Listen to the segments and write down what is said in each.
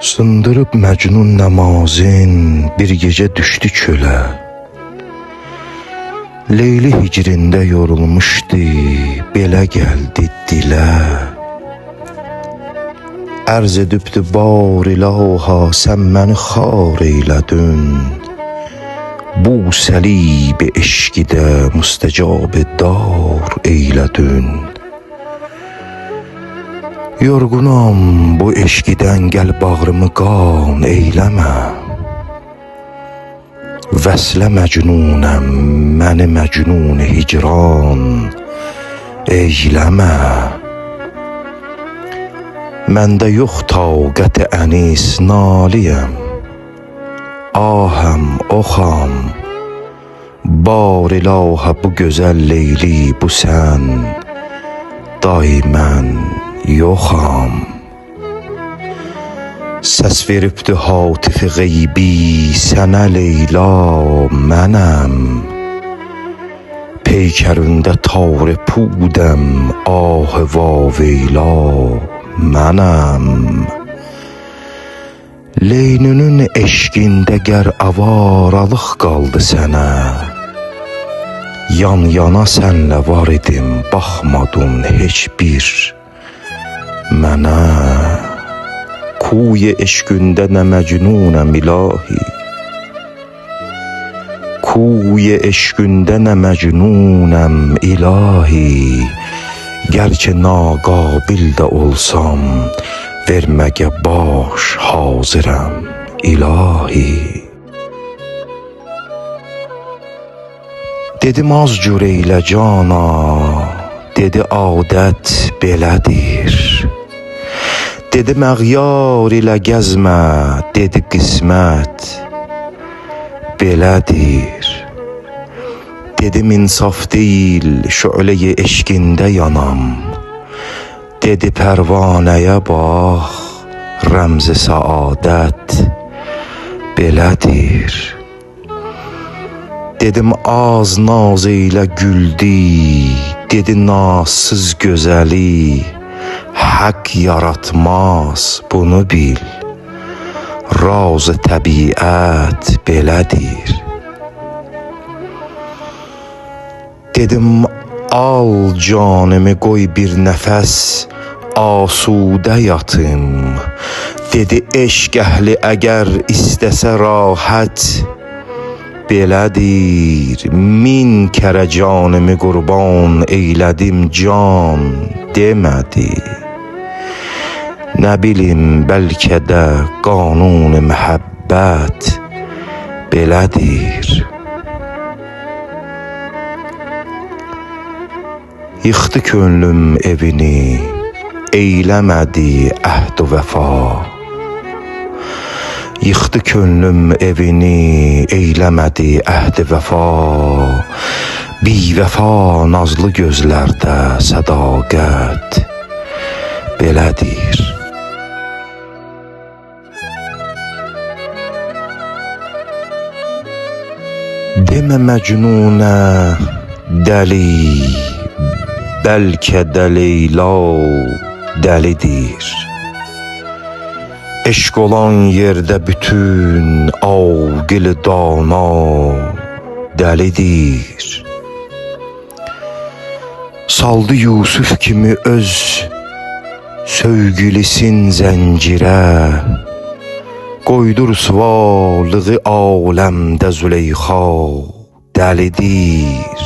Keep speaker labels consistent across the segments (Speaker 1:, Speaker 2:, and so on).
Speaker 1: Sındırıb Məcnun nəmazin bir gecə düşdü çölə. Leyli hicrində yorulmuşdu, belə gəldi dilə. Ərz edibdi bar ilaha, sən məni xar eylədin. Bu səlib eşqidə müstəcab dar eylədin. Yorğunam bu eşqidən, gəl bağrımı qan eyləmə. Vəslə məcnunəm, məni məcnun hicran eyləmə. Məndə yox taqət ənis, naliyəm, ahəm, oxam. Bar ilaha bu gözəl leyli, bu sən, daimən yoxam. Səs veribdi hatif qeybi, sənə Leyla mənəm. Peykəründə tar pudəm, ah vaveyla mənəm. Leynünün eşqində gər avaralıq qaldı sənə. Yan yana sənlə var idim, baxmadın heç bir mənə. Kuy eşqündə nə məcnunəm ilahi, kuy eşqündə nə məcnunəm ilahi. Gərçə naqabil də olsam, verməgə baş hazırəm ilahi. Dedim az cür eylə cana, dedi adət belədir. Dedim əğyar ilə gəzmə, dedi qismət belədir. Dedim insaf deyil, şöləyə eşqində yanam. Dedi pərvanəyə bax, rəmzi saadət belədir. Dedim az naz ilə güldü, dedi nazsız gözəli. Haqq yaratmaz, bunu bil, raz-ı təbiət belədir. Dedim al canımı, qoy bir nəfəs asudə yatım. Dedi eşq əhli əgər istəsə rahat belədir. Min kərə canımı qurban eylədim, can demədi. Nə bilim, bəlkə də qanun məhəbbət belədir. Yıxdı könlüm evini, eyləmədi əhd və vəfa. Yıxdı könlüm evini, eyləmədi əhd və vəfa. Bivəfa nazlı gözlərdə sədaqət belədir. Demə məcnunə dəli, bəlkə də Leyla dəlidir. Eşq olan yerdə bütün aqil dana dəlidir. Saldı Yusuf kimi öz sövgülisin zəncirə. Qoydu rüsvalığı aləmdə Züleyxa dəlidir.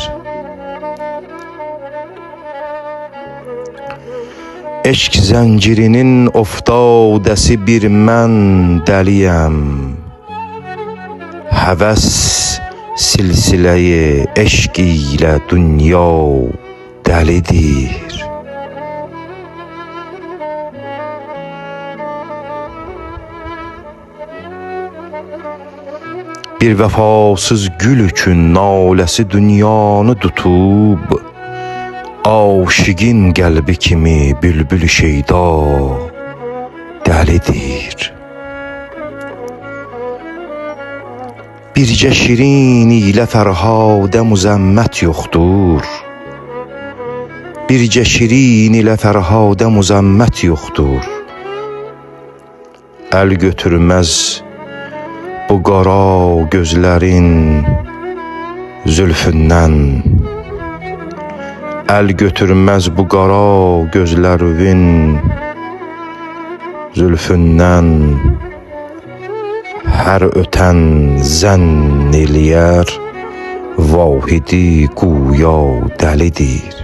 Speaker 1: Eşq zəncirinin oftadəsi bir mən dəliyəm. Həvəs silsiləyi eşq ilə dünya dəlidir. Bir vəfasız gül üçün naləsi dünyanı tutub. Aşıqin qəlbi kimi bülbül şeyda dəlidir. Bircə şirin ilə Fərhadə müzəmmət yoxdur. Bircə şirin ilə Fərhadə müzəmmət yoxdur. əl götürməz bu qara gözlərin zülfündən. Əl götürməz bu qara gözlərin zülfündən. Hər ötən zənn eləyər vahidi guya dəlidir.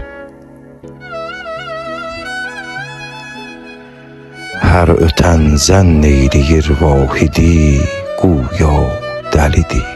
Speaker 1: Hər ötən zənn eləyir vahidi guya dəlidir.